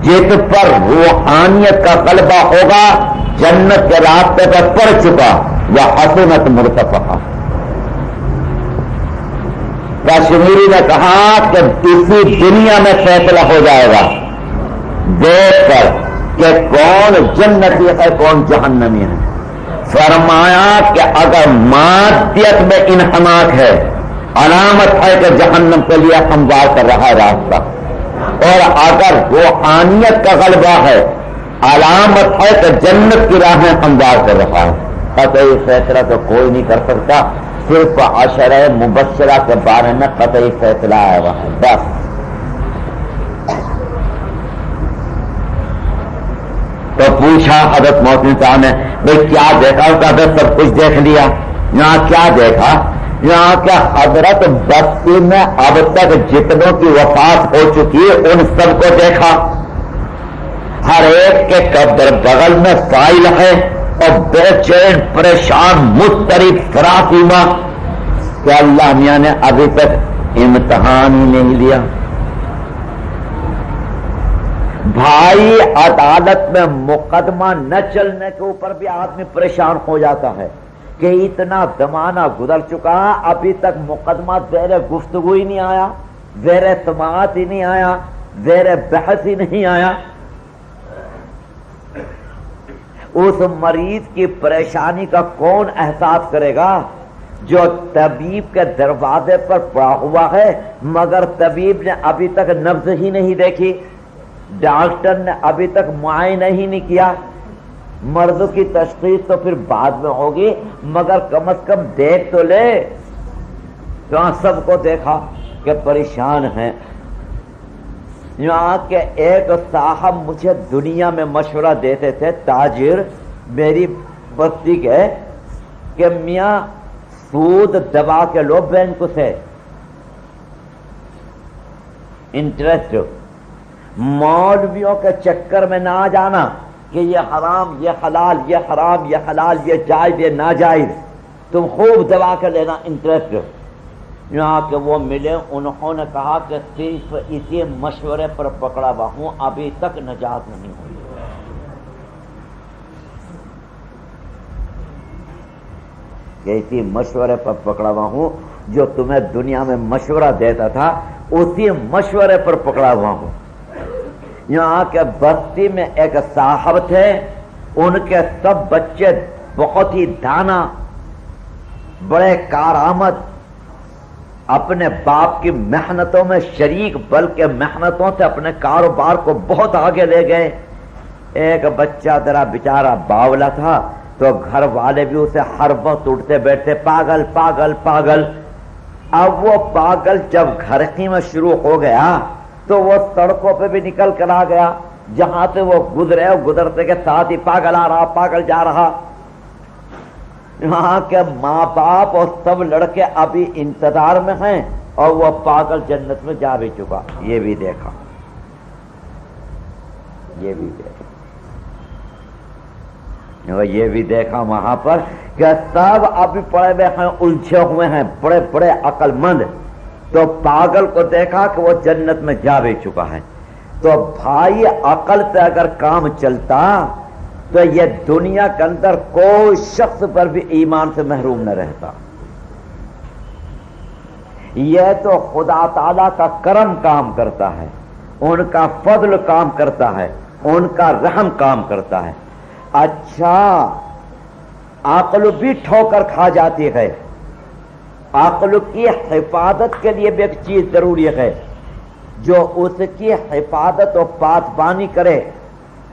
جس پر روحانیت کا غلبہ ہوگا جنت کے راستے پر پڑ چکا یا حسنت مرتفقہ. کشمیری نے کہا کہ اسی دنیا میں فیصلہ ہو جائے گا دیکھ کر کہ کون جنتی ہے کون جہنمی ہے. فرمایا کہ اگر مادیت میں انحناک ہے علامت ہے کہ جہنم کے لیے ہموار کر رہا ہے راستہ، اور اگر روحانیت کا غلبہ ہے علامت ہے کہ جنت کی راہیں ہموار کر رہا ہے. قطعی فیصلہ تو کوئی نہیں کر سکتا، صرف عشرہ مبشرہ کے بارے میں قطعی فیصلہ آیا ہوا ہے بس. تو پوچھا حضرت محسن صاحب نے بھئی کیا دیکھا؟ حضرت سب کچھ دیکھ لیا. یہاں کیا دیکھا؟ یہاں کیا حضرت بستی میں اب تک جتنوں کی وفات ہو چکی ہے ان سب کو دیکھا. ہر ایک کے قبر بغل میں فائل ہے اور بے چین پریشان مضطرب سراسیمہ کہ اللہ میاں نے ابھی تک امتحان ہی نہیں لیا. بھائی عدالت میں مقدمہ نہ چلنے کے اوپر بھی آدمی پریشان ہو جاتا ہے کہ اتنا زمانہ گزر چکا ابھی تک مقدمہ زیر گفتگو ہی نہیں آیا، زیر سماعت ہی نہیں آیا، زیر بحث ہی نہیں آیا. اس مریض کی پریشانی کا کون احساس کرے گا جو طبیب کے دروازے پر پڑا ہوا ہے مگر طبیب نے ابھی تک نبض ہی نہیں دیکھی، ڈاکٹر نے ابھی تک معائنہ ہی نہیں کیا. مرض کی تشخیص تو پھر بعد میں ہوگی مگر کم از کم دیکھ تو لے. تو سب کو دیکھا کہ پریشان ہیں. یہاں کے ایک صاحب مجھے دنیا میں مشورہ دیتے تھے، تاجر میری بستی کے، کہ میاں سود دبا کے لو بینک سے، انٹرسٹ، مولویوں کے چکر میں نہ جانا کہ یہ حرام یہ حلال یہ حرام یہ حلال یہ جائز یہ ناجائز، تم خوب دبا کے لینا انٹرسٹ. یہاں کہ وہ ملے انہوں نے کہا کہ صرف اسی مشورے پر پکڑا ہوا ہوں ابھی تک نجات نہیں ہوئی. کہ اسی مشورے پر پکڑا ہوا ہوں جو تمہیں دنیا میں مشورہ دیتا تھا اسی مشورے پر پکڑا ہوا ہوں. یہاں کے بستی میں ایک صاحب تھے، ان کے سب بچے بہت ہی دانا، بڑے کارآمد، اپنے باپ کی محنتوں میں شریک، بلکہ محنتوں سے اپنے کاروبار کو بہت آگے لے گئے. ایک بچہ ذرا بیچارہ باولا تھا تو گھر والے بھی اسے ہر وقت اٹھتے بیٹھتے پاگل پاگل پاگل. اب وہ پاگل جب گھر ہی میں شروع ہو گیا تو وہ سڑکوں پہ بھی نکل کر آ گیا، جہاں سے وہ گزرے گزرتے کے ساتھ ہی پاگل آ رہا پاگل جا رہا. یہاں کے ماں باپ اور سب لڑکے ابھی انتظار میں ہیں اور وہ پاگل جنت میں جا بھی چکا. یہ بھی دیکھا، یہ بھی دیکھا، یہ بھی دیکھا وہاں پر کہ سب ابھی پڑے ہوئے ہیں، الجھے ہوئے ہیں، بڑے بڑے عقل مند. تو پاگل کو دیکھا کہ وہ جنت میں جا بھی چکا ہے. تو بھائی عقل سے اگر کام چلتا تو یہ دنیا کے اندر کوئی شخص پر بھی ایمان سے محروم نہ رہتا. یہ تو خدا تعالیٰ کا کرم کام کرتا ہے، ان کا فضل کام کرتا ہے، ان کا رحم کام کرتا ہے. اچھا عقل بھی ٹھوکر کھا جاتی ہے، عقل کی حفاظت کے لیے بھی ایک چیز ضروری ہے، جو اس کی حفاظت و پاسبانی کرے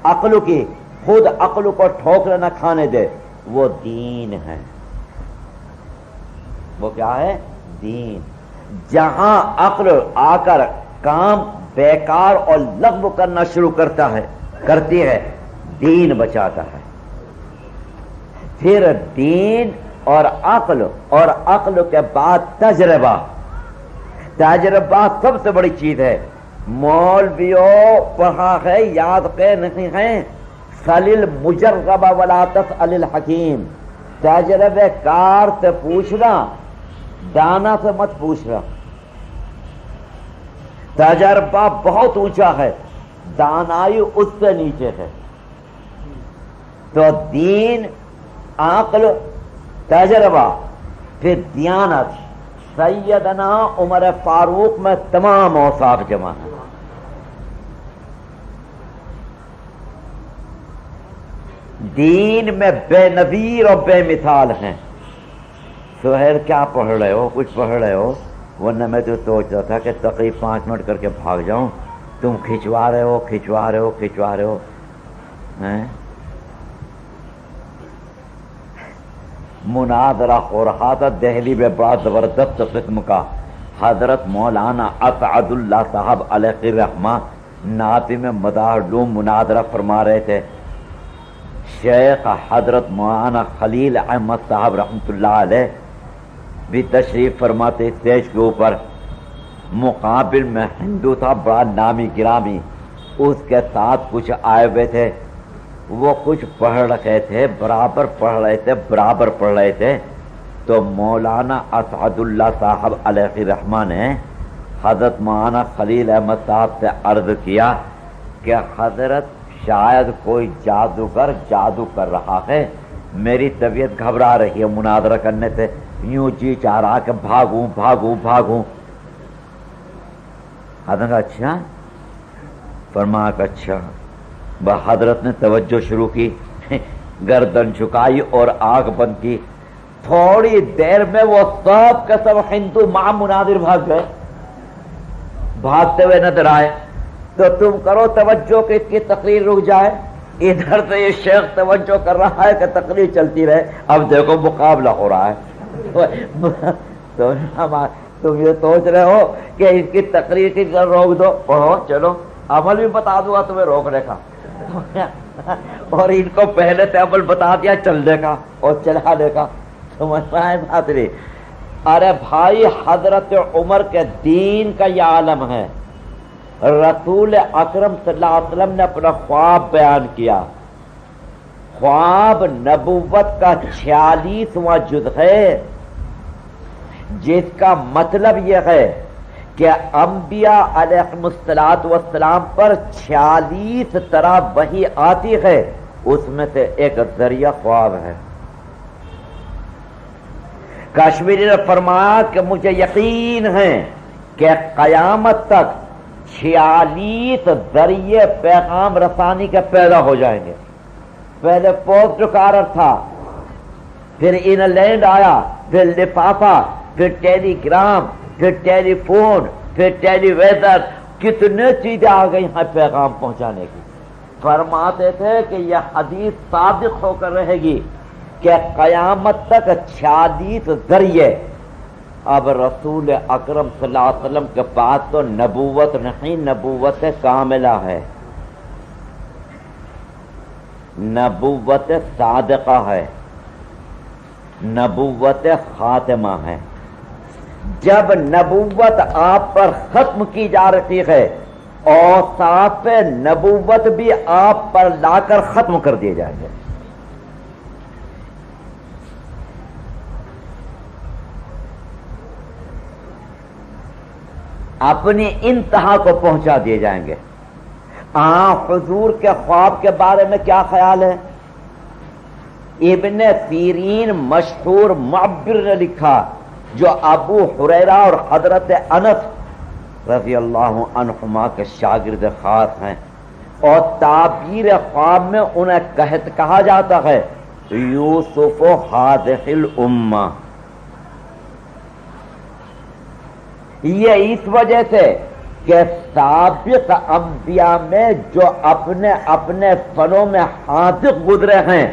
عقل کی، خود عقل کو ٹھوکر نہ کھانے دے، وہ دین ہے. وہ کیا ہے؟ دین. جہاں عقل آ کر کام بیکار اور لغو کرنا شروع کرتی ہے دین بچاتا ہے. پھر دین اور عقل کے بعد تجربہ. تجربہ سب سے بڑی چیز ہے. مولویوں پڑھا ہے یاد کے نہیں ہے، سلیل مجرب ولا تسأل الحکیم. تجربے کار سے پوچھنا، دانا سے مت پوچھنا. تجربہ بہت اونچا ہے، دانائی اس سے نیچے ہے. تو دین، عقل، تجربہ، پھر دیانت. سیدنا عمر فاروق میں تمام اوصاف جمع ہیں. دین میں بے نظیر اور بے مثال ہیں. سہیل کیا پڑھ رہے ہو؟ کچھ پڑھ رہے ہو؟ ورنہ میں تو سوچ رہا تھا کہ تقریب 5 منٹ کر کے بھاگ جاؤں. تم کھنچوا رہے ہو. مناظرہ ہو رہا تھا دہلی میں بڑا زبردست قسم کا. حضرت مولانا اسعد اللہ صاحب علیہ الرحمہ نعت میں مداح مناظرہ فرما رہے تھے. شیخ حضرت مولانا خلیل احمد صاحب رحمۃ اللہ علیہ بھی تشریف فرماتے اسٹیج کے اوپر. مقابل میں ہندو تھا بڑا نامی گرامی، اس کے ساتھ کچھ آئے ہوئے تھے. وہ کچھ پڑھ رہے تھے، برابر پڑھ رہے تھے. تو مولانا اسعد اللہ صاحب علیہ الرحمہ نے حضرت مولانا خلیل احمد صاحب سے عرض کیا کہ حضرت شاید کوئی جادوگر جادو کر رہا ہے، میری طبیعت گھبرا رہی ہے مناظرہ کرنے سے، یوں جی چاہ رہا کہ بھاگوں. حضرت اچھا؟ فرمایا کہ اچھا. حضرت نے توجہ شروع کی، گردن جھکائی اور آنکھ بند کی. تھوڑی دیر میں وہ سب کے سب ہندو مع مناظر بھاگتے ہوئے نظر آئے. تو تم کرو توجہ کہ اس کی تقریر رک جائے. ادھر سے یہ شیخ توجہ کر رہا ہے کہ تقریر چلتی رہے. اب دیکھو مقابلہ ہو رہا ہے. تم یہ سوچ رہے ہو کہ اس کی تقریر کی روک دو، پڑھو چلو، عمل بھی بتا دوں گا تمہیں روکنے کا. اور ان کو پہلے سے عمل بتا دیا چلنے کا اور چلانے کا. سمجھ رہا ہے بات نہیں؟ ارے بھائی، حضرت عمر کے دین کا یہ عالم ہے. رسول اکرم صلی اللہ علیہ وسلم نے اپنا خواب بیان کیا. خواب نبوت کا 46واں جز ہے، جس کا مطلب یہ ہے کہ انبیاء علیہ السلام پر 46 طرح وحی آتی ہے. اس میں سے ایک ذریعہ خواب ہے. کشمیری نے فرمایا کہ مجھے یقین ہے کہ قیامت تک 46 ذریعے پیغام رسانی کے پیدا ہو جائیں گے. پہلے پوسٹ کارڈ تھا، پھر ان لینڈ آیا، پھر لفافہ، پھر ٹیلی گرام، پھر ٹیلی فون، پھر ٹیلی ویزر. کتنے چیزیں آ گئی ہیں پیغام پہنچانے کی. فرماتے تھے کہ یہ حدیث صادق ہو کر رہے گی کہ قیامت تک 46 ذریعے. اب رسول اکرم صلی اللہ علیہ وسلم کے پاس تو نبوت نہیں، نبوت کاملہ ہے، نبوت صادقہ ہے، نبوت خاتمہ ہے. جب نبوت آپ پر ختم کی جا رہی ہے، اوصاف نبوت بھی آپ پر لا کر ختم کر دیے جائیں گے. اپنی انتہا کو پہنچا دیے جائیں گے. حضور کے خواب کے بارے میں کیا خیال ہے؟ ابن سیرین مشہور معبر نے لکھا، جو ابو ہریرہ اور حضرت انس رضی اللہ عنہما کے شاگرد خاص ہیں، اور تعبیر خواب میں انہیں کہا جاتا ہے یوسف ہذہ الامہ. یہ اس وجہ سے کہ سابق انبیاء میں جو اپنے اپنے فنوں میں حاذق گزرے ہیں،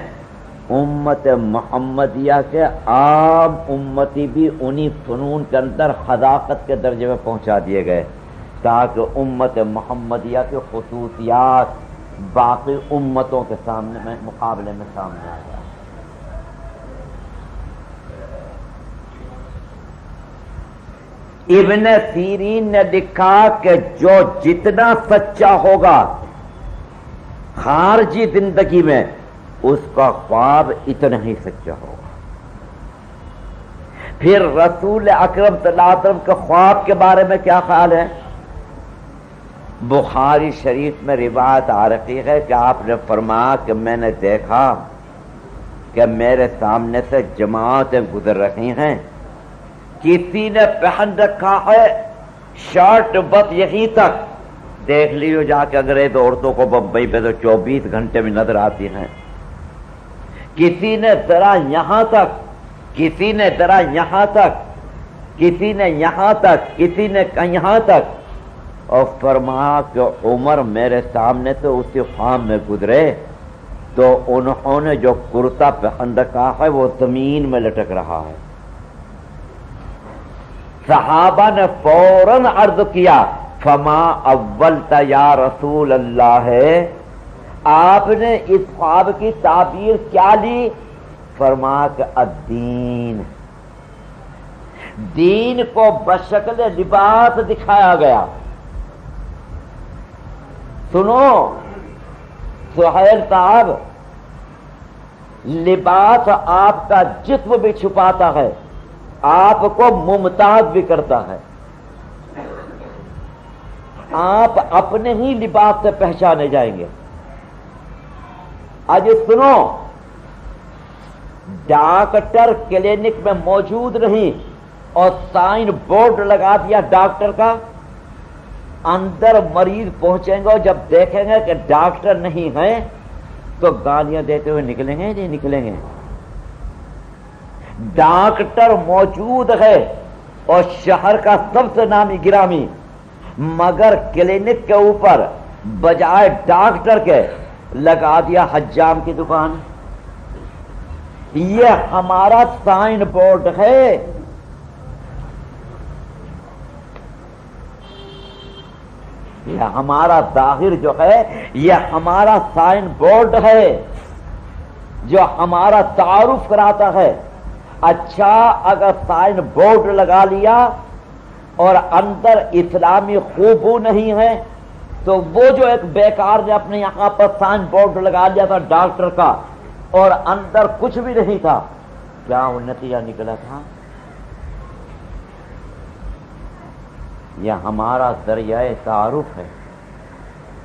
امت محمدیہ کے عام امتی بھی انہی فنون کے اندر حذاقت کے درجے میں پہنچا دیے گئے، تاکہ امت محمدیہ کی خصوصیات باقی امتوں کے سامنے مقابلے میں سامنے آ جائے. ابن سیرین نے لکھا کہ جو جتنا سچا ہوگا خارجی زندگی میں، اس کا خواب اتنا ہی سچا ہوگا. پھر رسول اکرم صلی اللہ علیہ وسلم کے خواب کے بارے میں کیا خیال ہے؟ بخاری شریف میں روایت آ رہی ہے کہ آپ نے فرمایا کہ میں نے دیکھا کہ میرے سامنے سے جماعتیں گزر رہی ہیں، کسی نے پہن رکھا ہے شرٹ بس یہیں تک، دیکھ لیو جا کے انگریز عورتوں کو بمبئی پہ تو 24 گھنٹے میں نظر آتی ہیں، کسی نے ذرا یہاں تک، کسی نے ذرا یہاں تک، کسی نے یہاں تک، کسی نے یہاں تک، اور فرمایا کہ عمر میرے سامنے سے اسی خام میں گزرے تو انہوں نے جو کرتا پہن رکھا ہے وہ زمین میں لٹک رہا ہے۔ صحابہ نے فوراً عرض کیا فما اولت یا رسول اللہ ہے، آپ نے اس خواب کی تعبیر کیا لی؟ فرمایا کہ الدین، دین کو بشکل لباس دکھایا گیا۔ سنو سہیل صاحب، لباس آپ کا جسم بھی چھپاتا ہے، آپ کو ممتاز بھی کرتا ہے، آپ اپنے ہی لباس سے پہچانے جائیں گے۔ آج سنو، ڈاکٹر کلینک میں موجود نہیں اور سائن بورڈ لگا دیا ڈاکٹر کا، اندر مریض پہنچیں گے اور جب دیکھیں گے کہ ڈاکٹر نہیں ہیں تو گالیاں دیتے ہوئے نکلیں گے نہیں نکلیں گے؟ ڈاکٹر موجود ہے اور شہر کا سب سے نامی گرامی، مگر کلینک کے اوپر بجائے ڈاکٹر کے لگا دیا حجام کی دکان۔ یہ ہمارا سائن بورڈ ہے، یہ ہمارا ظاہر جو ہے یہ ہمارا سائن بورڈ ہے جو ہمارا تعارف کراتا ہے۔ اچھا، اگر سائن بورڈ لگا لیا اور اندر اسلامی خوبو نہیں ہے تو وہ جو ایک بیکار نے اپنے یہاں پر سائن بورڈ لگا لیا تھا ڈاکٹر کا اور اندر کچھ بھی نہیں تھا، کیا وہ نتیجہ نکلا تھا؟ یہ ہمارا ذریعہ تعارف ہے،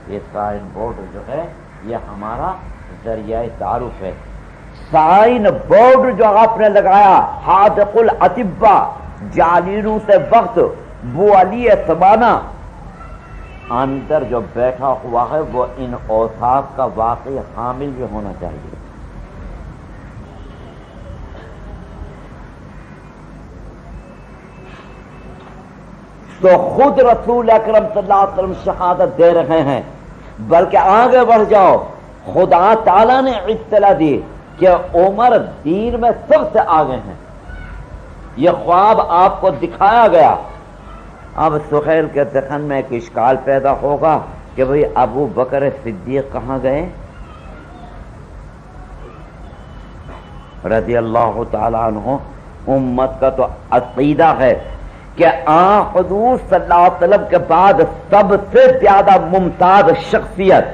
یہ سائن بورڈ جو ہے یہ ہمارا ذریعہ تعارف ہے۔ سائن بورڈ جو آپ نے لگایا حاذق الاطباء جالینوں سے وقت بو علی سمانہ، اندر جو بیٹھا ہوا ہے وہ ان اوصاف کا واقعی حامل بھی ہونا چاہیے۔ تو خود رسول اکرم صلی اللہ علیہ وسلم شہادت دے رہے ہیں، بلکہ آگے بڑھ جاؤ، خدا تعالیٰ نے اطلاع دی کہ عمر دین میں سب سے آگے ہیں، یہ خواب آپ کو دکھایا گیا۔ اب سہیل کے ذہن میں ایک اشکال پیدا ہوگا کہ بھئی ابو بکر صدیق کہاں گئے رضی اللہ تعالیٰ عنہ؟ امت کا تو عقیدہ ہے کہ حضور صلی اللہ علیہ وسلم کے بعد سب سے زیادہ ممتاز شخصیت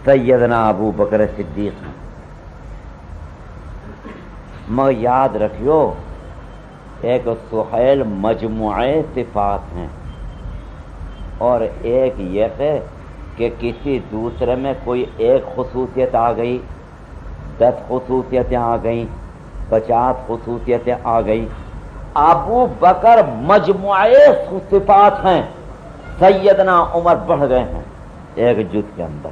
سیدنا ابو بکر صدیق ہیں۔ مگر یاد رکھیو، ایک سہیل مجموعے صفات ہیں اور ایک یہ ہے کہ کسی دوسرے میں کوئی ایک خصوصیت آ گئی، 10 خصوصیتیں آ گئیں، 50 خصوصیتیں آ گئیں۔ ابو بکر مجموعے صفات ہیں، سیدنا عمر بڑھ گئے ہیں ایک جز کے اندر،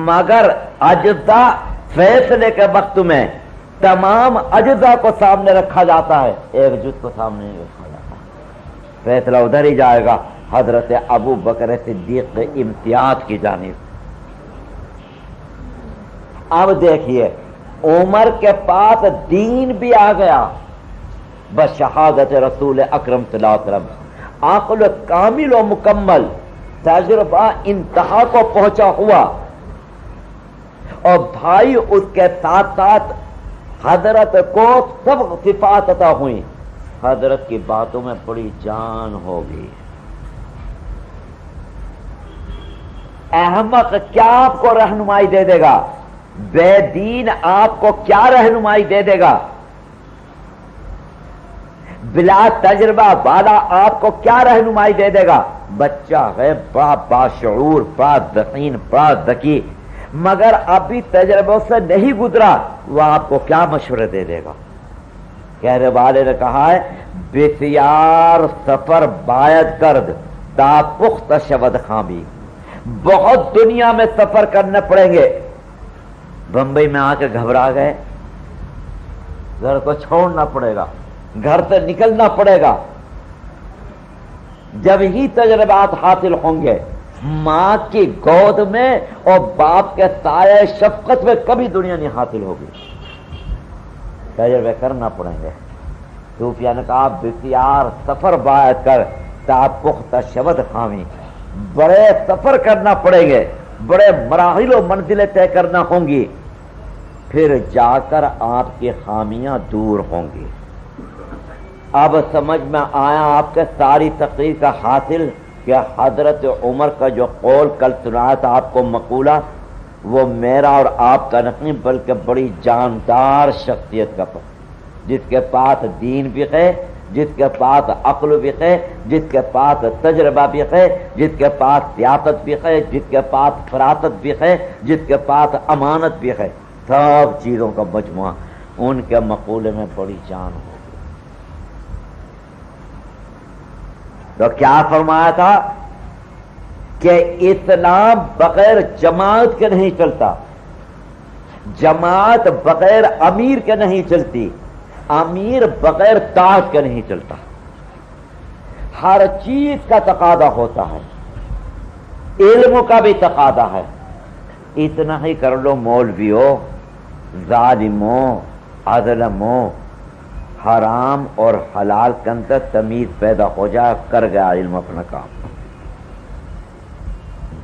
مگر اجزاء فیصلے کے وقت میں تمام اجزاء کو سامنے رکھا جاتا ہے، ایک جز کو سامنے نہیں رکھا جاتا، فیصلہ ادھر ہی جائے گا حضرت ابو بکر صدیق کے امتیاز کی جانب۔ اب دیکھیے، عمر کے پاس دین بھی آ گیا بس شہادت رسول اکرم صلی اللہ علیہ وسلم، عقل کامل و مکمل، تجربہ انتہا کو پہنچا ہوا، اور بھائی اس کے ساتھ ساتھ حضرت کو سب صفات عطا ہوئی، حضرت کی باتوں میں بڑی جان ہوگی۔ احمق کیا آپ کو رہنمائی دے دے گا، بے دین آپ کو کیا رہنمائی دے دے گا؟ بلا تجربہ والا آپ کو کیا رہنمائی دے دے گا؟ بچہ ہے بڑا باشعور، بڑا ذہین، بڑا ذکی، مگر ابھی تجربوں سے نہیں گزرا، وہ آپ کو کیا مشورے دے دے گا؟ کہنے والے نے کہا ہے بسیار سفر باید کرد تا پخت شود خامی، بہت دنیا میں سفر کرنے پڑیں گے۔ بمبئی میں آ کے گھبرا گئے، گھر کو چھوڑنا پڑے گا، گھر سے نکلنا پڑے گا، جب ہی تجربات حاصل ہوں گے۔ ماں کی گود میں اور باپ کے سایہ شفقت میں کبھی دنیا نہیں حاصل ہوگی، تجربے کرنا پڑیں گے۔ صوفیہ نے کہا بسیار سفر باید کر تا پختہ شود خامی، بڑے سفر کرنا پڑیں گے، بڑے مراحل و منزلیں طے کرنا ہوں گی، پھر جا کر آپ کی خامیاں دور ہوں گی۔ اب سمجھ میں آیا آپ کے ساری تقریر کا حاصل کہ حضرت عمر کا جو قول کل سنایا تھا آپ کو مقولہ، وہ میرا اور آپ کا نہیں بلکہ بڑی جاندار شخصیت کا، جس کے پاس دین بھی ہے، جس کے پاس عقل بھی ہے، جس کے پاس تجربہ بھی ہے، جس کے پاس سیاست بھی ہے، جس کے پاس فراست بھی ہے، جس کے پاس امانت بھی ہے، سب چیزوں کا مجموعہ، ان کے مقولے میں بڑی جان ہوگی۔ تو کیا فرمایا تھا کہ اسلام بغیر جماعت کے نہیں چلتا، جماعت بغیر امیر کے نہیں چلتی، امیر بغیر تاج کے نہیں چلتا، ہر چیز کا تقاضا ہوتا ہے، علم کا بھی تقاضا ہے۔ اتنا ہی کر لو مولویوں، ظالموں، عظلموں، حرام اور حلال کے اندر تمیز پیدا ہو جائے، کر گیا علم اپنا کام۔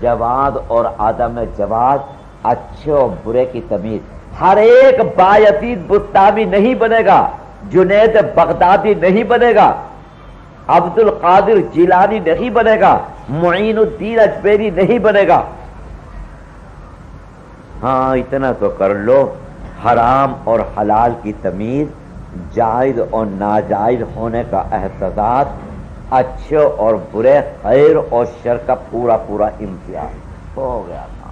جواز اور عدم جواز، اچھے اور برے کی تمیز، ہر ایک بایزید بستامی نہیں بنے گا، جنید بغدادی نہیں بنے گا، عبد القادر جیلانی نہیں بنے گا، معین الدین اجمیری نہیں بنے گا۔ ہاں اتنا تو کر لو، حرام اور حلال کی تمیز، جائز اور ناجائز ہونے کا احساس، اچھے اور برے، خیر اور شر کا پورا پورا امتیاز ہو گیا تھا۔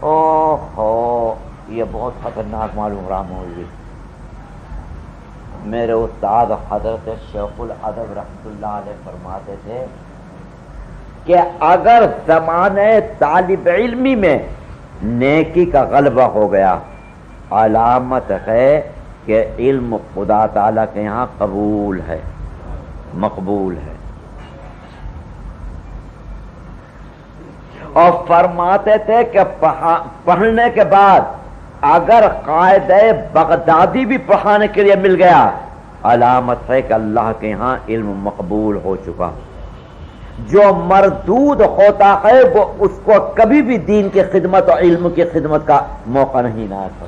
اوہو یہ بہت خطرناک معلوم رام ہوئی۔ میرے استاد حضرت شیخ الادب رحمۃ اللہ علیہ فرماتے تھے کہ اگر زمانے طالب علمی میں نیکی کا غلبہ ہو گیا، علامت ہے کہ علم خدا تعالیٰ کے یہاں قبول ہے، مقبول ہے۔ اور فرماتے تھے کہ پڑھنے کے بعد اگر قائد بغدادی بھی پڑھانے کے لیے مل گیا، علامت ہے کہ اللہ کے ہاں علم مقبول ہو چکا۔ جو مردود ہوتا ہے وہ اس کو کبھی بھی دین کی خدمت اور علم کی خدمت کا موقع نہیں نہ تھا۔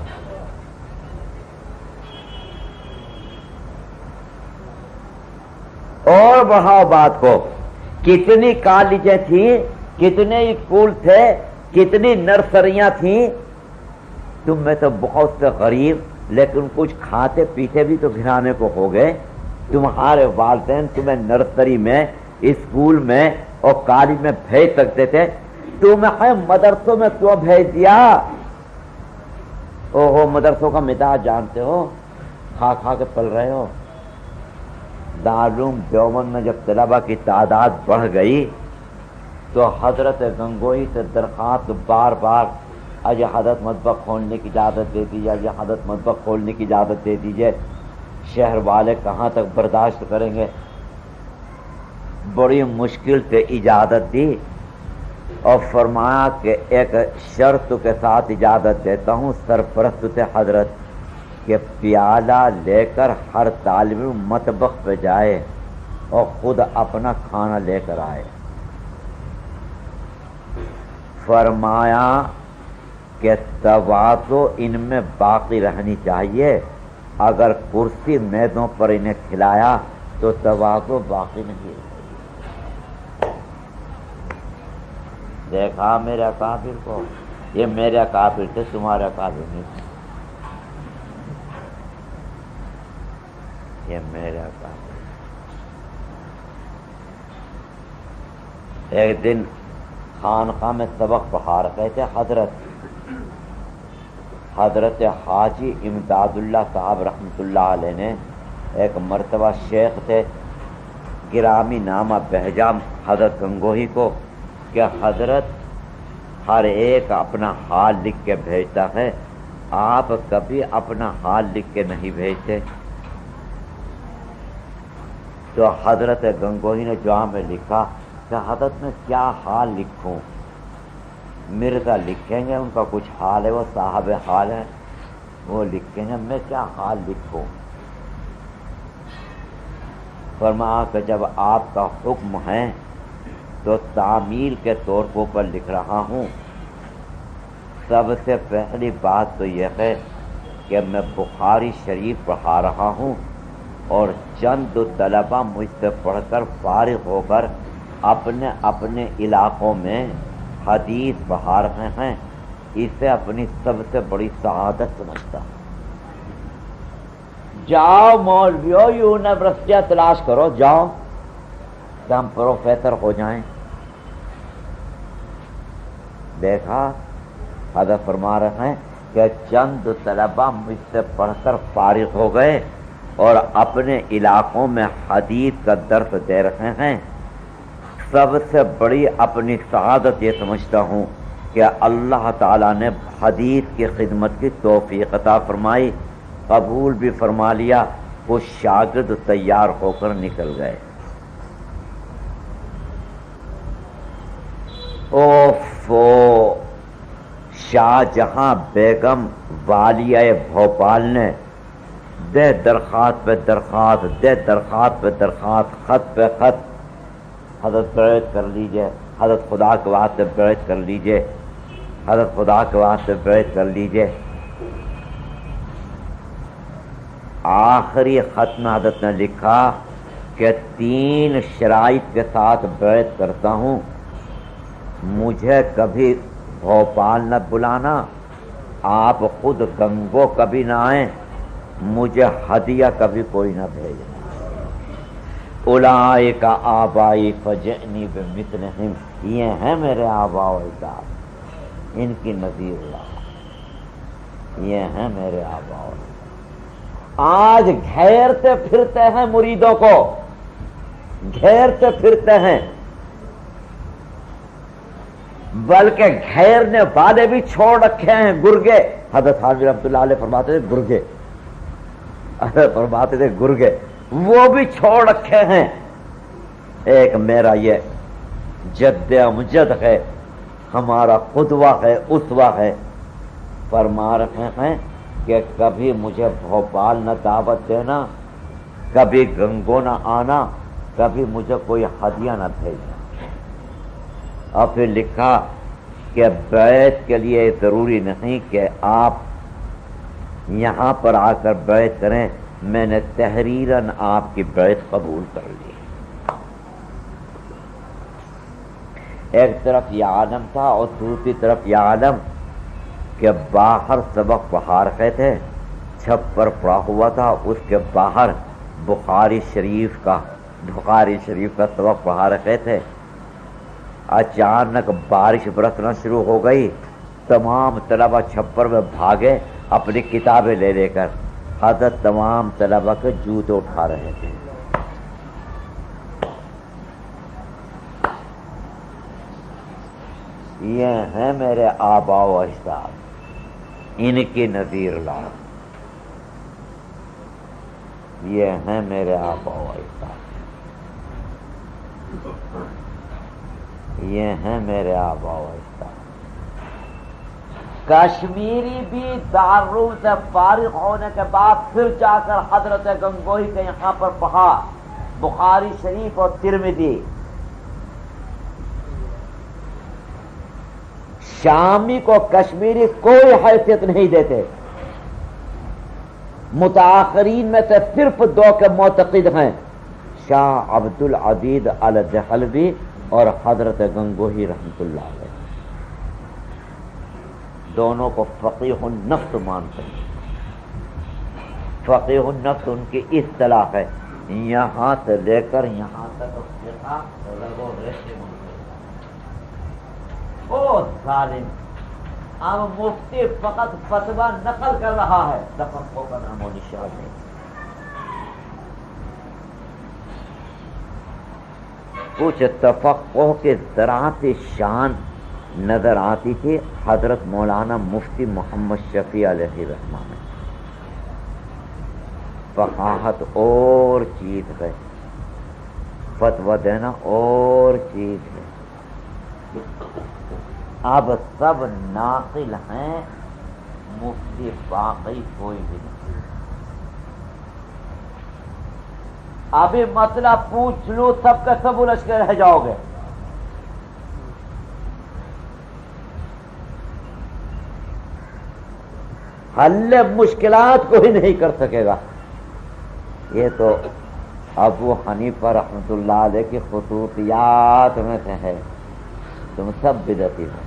اور بڑھاؤ بات کو، کتنی کالجیں تھیں، کتنے اسکول تھے، کتنی نرسریاں تھیں، تم میں تو بہت سے غریب لیکن کچھ کھاتے پیتے بھی تو گھرانے کو ہو گئے۔ تمہارے والدین تمہیں نرسری میں، اسکول میں اور کالج میں بھیج سکتے تھے، تمہیں مدرسوں میں کیوں بھیج دیا؟ اوہو مدرسوں کا مزاج جانتے ہو، کھا کھا کے پل رہے ہو۔ دارالعلوم دیوبند میں جب طلبہ کی تعداد بڑھ گئی تو حضرت گنگوئی سے درخواست بار بار، آج حضرت مطبخ کھولنے کی اجازت دے دیجیے، آج حضرت مطبخ کھولنے کی اجازت دے دیجیے۔ شہر والے کہاں تک برداشت کریں گے؟ بڑی مشکل سے اجازت دی اور فرمایا کہ ایک شرط کے ساتھ اجازت دیتا ہوں سرپرست سے حضرت، کہ پیالہ لے کر ہر طالب مطبخ پہ جائے اور خود اپنا کھانا لے کر آئے۔ فرمایا کہ تواضع ان میں باقی رہنی چاہیے، اگر کرسی میزوں پر انہیں کھلایا تو تواضع باقی نہیں رہے۔ دیکھا میرے اکابر کو، یہ میرے اکابر تھے، تمہارے اکابر نہیں تھے۔ یہ میرا کام. ایک دن خانقاہ میں سبق پڑھا رہے تھے حضرت حاجی امداد اللہ صاحب رحمۃ اللہ علیہ نے. ایک مرتبہ شیخ تھے گرامی نامہ بہجام حضرت گنگوہی کو کہ حضرت ہر ایک اپنا حال لکھ کے بھیجتا ہے، آپ کبھی اپنا حال لکھ کے نہیں بھیجتے. تو حضرت گنگوہی نے جواب میں لکھا کہ حضرت میں کیا حال لکھوں، مرزا لکھیں گے ان کا کچھ حال ہے، وہ صاحب حال ہے، وہ لکھیں گے، میں کیا حال لکھوں. فرمایا کہ جب آپ کا حکم ہے تو تعمیل کے طور پر لکھ رہا ہوں. سب سے پہلی بات تو یہ ہے کہ میں بخاری شریف پڑھا رہا ہوں اور چند طلبہ مجھ سے پڑھ کر فارغ ہو کر اپنے اپنے علاقوں میں حدیث پڑھا رہے ہیں. اسے اپنی سب سے بڑی سعادت سمجھتا ہوں. جاؤ مولویو یونیورسٹیاں تلاش کرو، جاؤ کہ ہم پروفیسر ہو جائیں. دیکھا حضرت فرما رہے ہیں کہ چند طلبہ مجھ سے پڑھ کر فارغ ہو گئے اور اپنے علاقوں میں حدیث کا درس دے رہے ہیں. سب سے بڑی اپنی سعادت یہ سمجھتا ہوں کہ اللہ تعالیٰ نے حدیث کی خدمت کی توفیق عطا فرمائی، قبول بھی فرما لیا. کچھ شاگرد تیار ہو کر نکل گئے. اوفو، شاہ جہاں بیگم والیہ بھوپال نے دے درخواست پہ درخواست، دے درخواست پہ درخواست، خط پہ خط، حضرت بیعت کر لیجئے، حضرت خدا کے واسطے بیعت کر لیجئے، حضرت خدا کے واسطے بیعت کر لیجئے. آخری خط میں حضرت نے لکھا کہ 3 شرائط کے ساتھ بیعت کرتا ہوں. مجھے کبھی بھوپال نہ بلانا، آپ خود گنگو کبھی نہ آئیں، مجھے ہدیہ کبھی کوئی نہ بھیجنا. اولئک آبائی فجئنی بمثلہم، یہ ہیں میرے آبا و اجداد، ان کی نظیر اللہ، یہ ہیں میرے آبا و اجداد. آج گھیرتے پھرتے ہیں مریدوں کو، گھیرتے پھرتے ہیں، بلکہ گھیرنے والے بھی چھوڑ رکھے ہیں گرگے. حضرت حاجی رحمۃ اللہ علیہ فرماتے تھے گرگے، فرماتے تھے گرگے، وہ بھی چھوڑ رکھے ہیں. ایک میرا یہ جد امجد ہے، ہمارا قدوہ ہے، اسوہ ہے. فرما رہے ہیں کہ کبھی مجھے بھوپال نہ دعوت دینا، کبھی گنگو نہ آنا، کبھی مجھے کوئی ہدیہ نہ بھیجنا. اور پھر لکھا کہ بیعت کے لیے ضروری نہیں کہ آپ یہاں پر آ کر بیعت کریں، میں نے تحریراً آپ کی بیعت قبول کر لی. ایک طرف یہ عالم تھا اور دوسری طرف یہ عالم کہ باہر سبق پڑھا رہے تھے، چھپر پڑا ہوا تھا، اس کے باہر بخاری شریف کا سبق پڑھا رہے تھے. اچانک بارش برسنا شروع ہو گئی، تمام طلبہ چھپر میں بھاگے اپنی کتابیں لے لے کر. حضرت تمام طلبہ کے جوتے اٹھا رہے تھے. یہ ہیں میرے آبا و اجداد، ان کی نظیر لا. یہ ہیں میرے آبا و اجداد، یہ ہیں میرے آبا و اجداد. کشمیری بھی دارالعلوم سے فارغ ہونے کے بعد پھر جا کر حضرت گنگوہی کے یہاں پر پڑھا بخاری شریف اور ترمذی. شامی کو کشمیری کوئی حیثیت نہیں دیتے. متاخرین میں سے صرف 2 کے معتقد ہیں، شاہ عبد العزیز الدہلوی اور حضرت گنگوہی رحمۃ اللہ علیہ. دونوں کو فقیہ النفس مانتے ہیں. فقیہ النفس ان کی اصطلاح ہے، یہاں سے لے کر یہاں تک فقہ رگ و ریشے بہت ظالم. اب مفتی فقط فتویٰ نقل کر رہا ہے، تفقہ کا نام و نشان نہیں. کچھ تفقہ کے ذرات شان نظر آتی تھی حضرت مولانا مفتی محمد شفیع علیہ الرحمٰن میں. فقاہت اور چیز ہے، فتویٰ دینا اور چیز ہے. اب سب ناقل ہیں، مفتی باقی کوئی بھی نہیں. ابھی مسئلہ پوچھ لو سب کا سب الجھ کے رہ جاؤ گے. حل مشکلات کو ہی نہیں کر سکے گا. یہ تو ابو حنیفہ رحمۃ اللہ علیہ کی خصوصیات میں سے ہے. تم سب بدعتی ہو.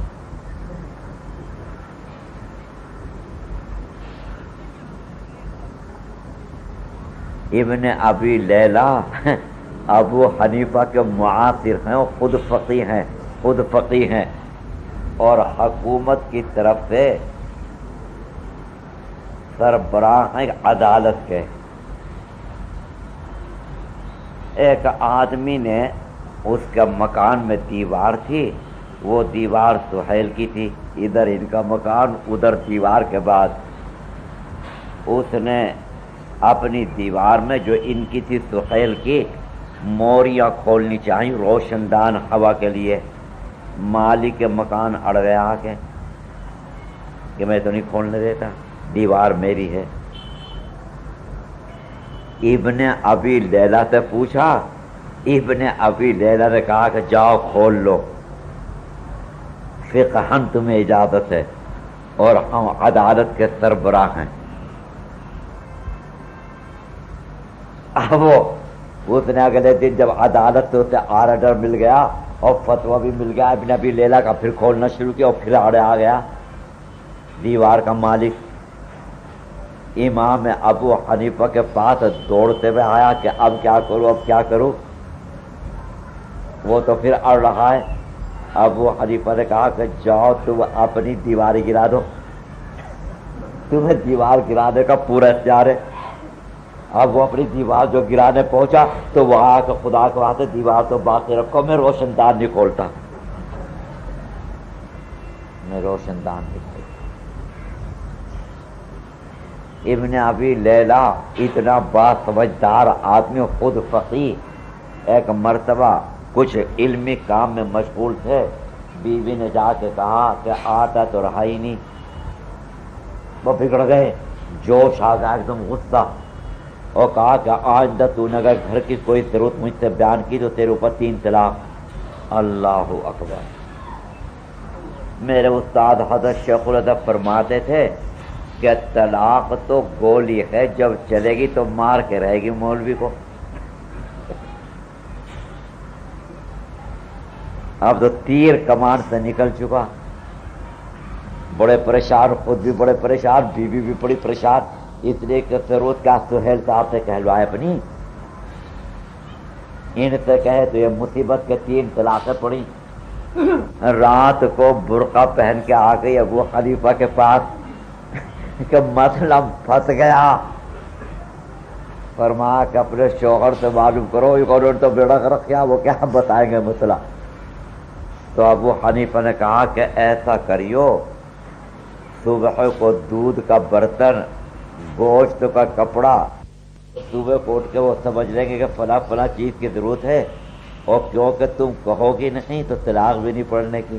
ابن ابی لیلہ ابو حنیفہ کے معاصر ہیں، اور خود فقیہ ہیں اور حکومت کی طرف سے سربراہ ہیں عدالت کے. ایک آدمی نے، اس کا مکان میں دیوار تھی، وہ دیوار سہیل کی تھی، ادھر ان کا مکان، ادھر دیوار کے بعد اس نے اپنی دیوار میں جو ان کی تھی سہیل کی موریاں کھولنی چاہیے روشن دان ہوا کے لیے. مالک کے مکان اڑ گیا آ کے کہ میں تو نہیں کھولنے دیتا، دیوار میری ہے. ابن ابی لیلہ سے پوچھا، ابن ابی لیلہ نے کہا کہ جاؤ کھول لو، فقہاً تمہیں اجازت ہے اور ہم عدالت کے سربراہ ہیں. اب اس نے اگلے دن جب عدالت سے اسے آرڈر مل گیا اور فتویٰ بھی مل گیا ابن ابی لیلہ کا، پھر کھولنا شروع کیا اور پھر آڑے آ گیا دیوار کا مالک. امام ابو حنیفہ کے پاس دوڑتے ہوئے آیا کہ اب کیا کروں. وہ تو پھر اڑ رہا ہے. ابو حنیفہ نے کہا کہ جاؤ تم اپنی دیوار گرا دو، تمہیں دیوار گرانے کا پورا اختیار ہے. اب وہ اپنی دیوار جو گرانے پہنچا تو وہ آ کے خدا کو آتے دیوار تو باقی رکھو، میں روشن دان نہیں کھولتا، میں روشن دان نہیں کھولتا. ابن ابی لیلہ اتنا باسمجھدار آدمی، خود فقیہ، ایک مرتبہ کچھ علمی کام میں مشغول تھے. بیوی نے جا کے کہا کہ آتا تو رہا ہی نہیں. وہ بگڑ گئے، جوش آ گیا، ایک دم غصہ، اور کہا کہ آئندہ تو نے اگر گھر کی کوئی ضرورت مجھ سے بیان کی تو تیرے اوپر 3 طلاق. اللہ اکبر. میرے استاد حضرت شیخ الادب فرماتے تھے کہ طلاق تو گولی ہے، جب چلے گی تو مار کے رہے گی مولوی کو. اب تو تیر کمان سے نکل چکا. بڑے پریشان، خود بھی بڑے پریشان، بیوی بھی بڑی پریشان، اس لیے کہ ضرورت کیا سہیل صاحب سے کہلوائے اپنی، ان سے کہے تو یہ مصیبت کے 3 طلاقیں پڑی. رات کو برقع پہن کے آ گئی ابو حنیفہ کے پاس کہ مسئلہ پھنس گیا. فرمایا کہ اپنے شوہر سے معلوم کرو، انہوں نے تو بیڑا کر رکھا، وہ کیا بتائیں گے مسئلہ. تو ابو حنیفہ نے کہا کہ ایسا کریو، صبح کو دودھ کا برتن، گوشت کا کپڑا، صبح کو اٹھ کے وہ سمجھ لیں گے کہ فلاں فلاں چیز کی ضرورت ہے، اور کیونکہ تم کہو گی نہیں تو طلاق بھی نہیں پڑنے کی.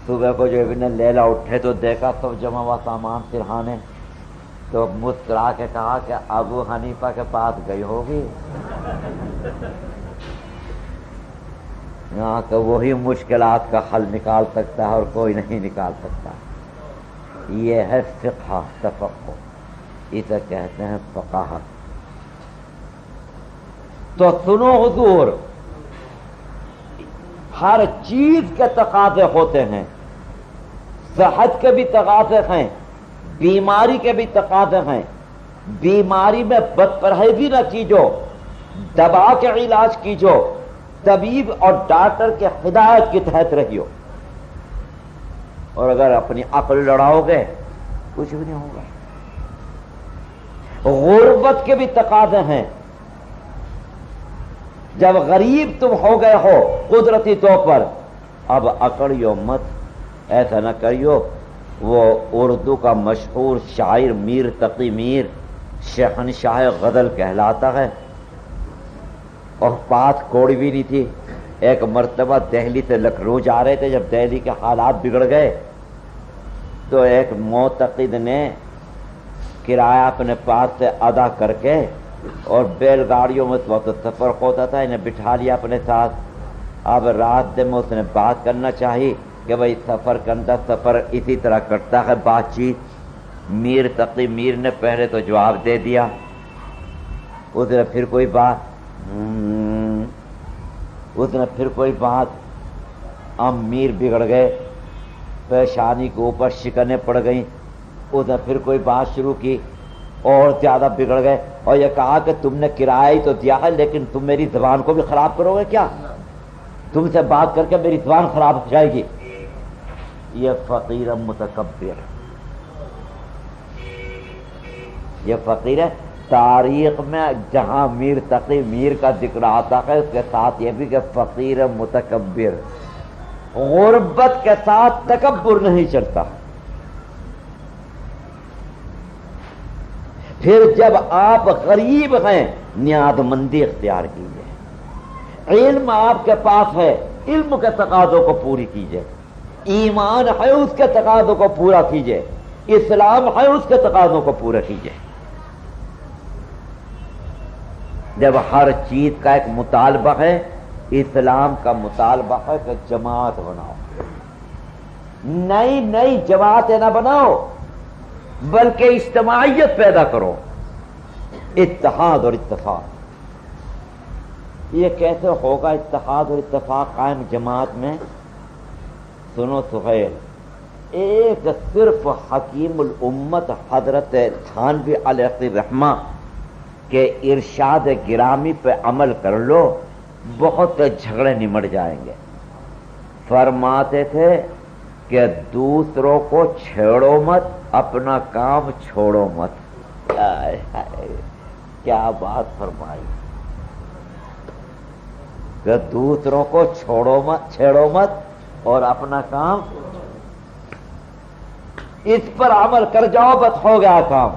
صبح کو جو ابن لیلہ اٹھے تو دیکھا سب جمع ہوا سامان سرہانے، تو مسکرا کے کہا کہ ابو حنیفہ کے پاس گئی ہوگی. یہاں کہ وہی مشکلات کا حل نکال سکتا ہے اور کوئی نہیں نکال سکتا. یہ ہے فقہ، تفقہ، اسے کہتے ہیں فقاہت. تو سنو حضور، ہر چیز کے تقاضے ہوتے ہیں. صحت کے بھی تقاضے ہیں، بیماری کے بھی تقاضے ہیں، بیماری میں بد پرہیزی نہ کیجو، دبا کے علاج کیجو، طبیب اور ڈاکٹر کے ہدایت کے تحت رہیو، اور اگر اپنی عقل لڑاؤ گے کچھ بھی نہیں ہوگا۔ غربت کے بھی تقاضے ہیں، جب غریب تم ہو گئے ہو قدرتی طور پر، اب اکڑیو مت، ایسا نہ کریو۔ وہ اردو کا مشہور شاعر میر تقی میر شہنشاہ غزل کہلاتا ہے، اور بات کوڑی بھی نہیں تھی۔ ایک مرتبہ دہلی سے لکھنؤ جا رہے تھے، جب دہلی کے حالات بگڑ گئے تو ایک معتقد نے کرایہ اپنے پاس سے ادا کر کے، اور بیل گاڑیوں میں وقت سفر ہوتا تھا، انہیں بٹھا لیا اپنے ساتھ۔ اب رات میں اس نے بات کرنا چاہی کہ بھائی سفر کے اندر سفر اسی طرح کرتا ہے بات چیت۔ میر تقی میر نے پہلے تو جواب دے دیا، اس نے پھر کوئی بات، اب میر بگڑ گئے، پریشانی کے اوپر شکنیں پڑ گئیں، اس نے پھر کوئی بات شروع کی اور زیادہ بگڑ گئے، اور یہ کہا کہ تم نے کرایہ ہی تو دیا ہے، لیکن تم میری زبان کو بھی خراب کرو گے کیا؟ تم سے بات کر کے میری زبان خراب ہو جائے گی۔ یہ فقیر متکبر، یہ فقیر ہے۔ تاریخ میں جہاں میر تقی میر کا ذکر آتا ہے اس کے ساتھ یہ بھی کہ فقیر متکبر، غربت کے ساتھ تکبر نہیں چلتا۔ پھر جب آپ غریب ہیں نیاز مندی اختیار کیجیے، علم آپ کے پاس ہے، علم کے تقاضوں کو پوری کیجیے، ایمان ہے اس کے تقاضوں کو پورا کیجیے، اسلام ہے اس کے تقاضوں کو پورا کیجیے۔ جب ہر چیز کا ایک مطالبہ ہے، اسلام کا مطالبہ ہے کہ جماعت بناؤ، نئی جماعتیں نہ بناؤ بلکہ اجتماعیت پیدا کرو، اتحاد اور اتفاق۔ یہ کیسے ہوگا اتحاد اور اتفاق قائم جماعت میں؟ سنو سہیل، ایک صرف حکیم الامت حضرت تھانوی علیہ الرحمہ کے ارشاد گرامی پہ عمل کر لو، بہت جھگڑے نمٹ جائیں گے۔ فرماتے تھے کہ دوسروں کو چھیڑو مت، اپنا کام چھوڑو مت۔ کیا بات فرمائی کہ دوسروں کو چھیڑو مت اور اپنا کام، اس پر عمل کر جاؤ، بس ہو گیا کام۔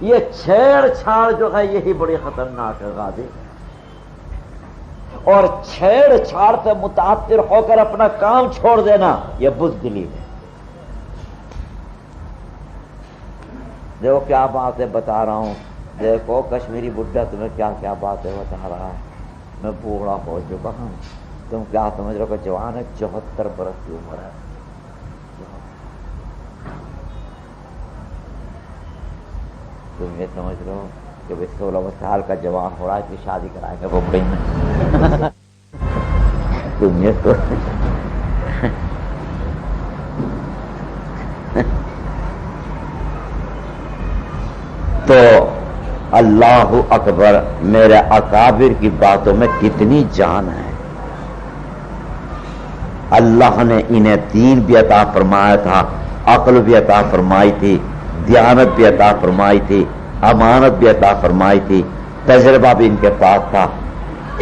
یہ چھیڑ چھاڑ جو ہے یہی بڑی خطرناک ہے غازی، اور چھیڑ چھاڑ سے متاثر ہو کر اپنا کام چھوڑ دینا یہ بزدلی ہے۔ دیکھو کیا باتیں بتا رہا ہوں، دیکھو کشمیری بڈھا تمہیں کیا کیا باتیں بتا رہا ہے۔ میں بوڑھا ہو چکا ہوں، تم کیا سمجھ رہے ہو کہ جوان ہے؟ 74 برس کی عمر ہے۔ تم یہ سمجھ رہے ہو کہ 16 سال کا جوان ہو رہا ہے کہ شادی کرائے گا بمبئی میں؟ تم یہ تو اللہ اکبر، میرے اکابر کی باتوں میں کتنی جان ہے۔ اللہ نے انہیں دین بھی عطا فرمایا تھا، عقل بھی عطا فرمائی تھی، دیانت بھی عطا فرمائی تھی، امانت بھی عطا فرمائی تھی، تجربہ بھی ان کے پاس تھا۔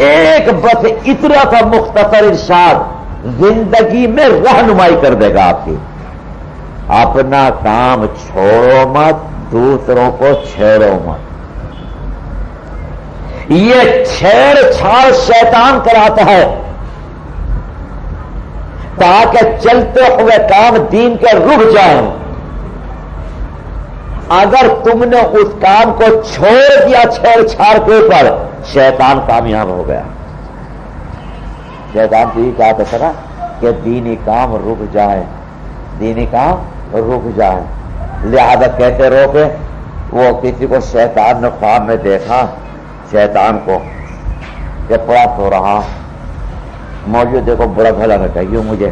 ایک بس اتنا سا مختصر ارشاد زندگی میں رہنمائی کر دے گا آپ کی۔ اپنا کام چھوڑو مت، دوسروں کو چھیڑو مت۔ یہ چھیڑ چھاڑ شیطان کراتا ہے تاکہ چلتے ہوئے کام دین کے رک جائیں۔ اگر تم نے اس کام کو چھوڑ دیا چھیڑ چھاڑ کے اوپر، شیطان کامیاب ہو گیا۔ شیطان تو یہ چاہتا تھا نا کہ دینی کام رک جائے، دینی کام رک جائے، لہذا کیسے روکے؟ وہ کسی کو شیطان نے خواب میں دیکھا، شیطان کو کہ پڑا سو رہا، موجود دیکھو بڑا بھلا نہ کہیے مجھے،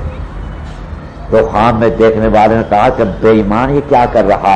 تو خواب میں دیکھنے والے نے کہا کہ بے ایمان یہ کیا کر رہا،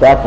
10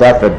10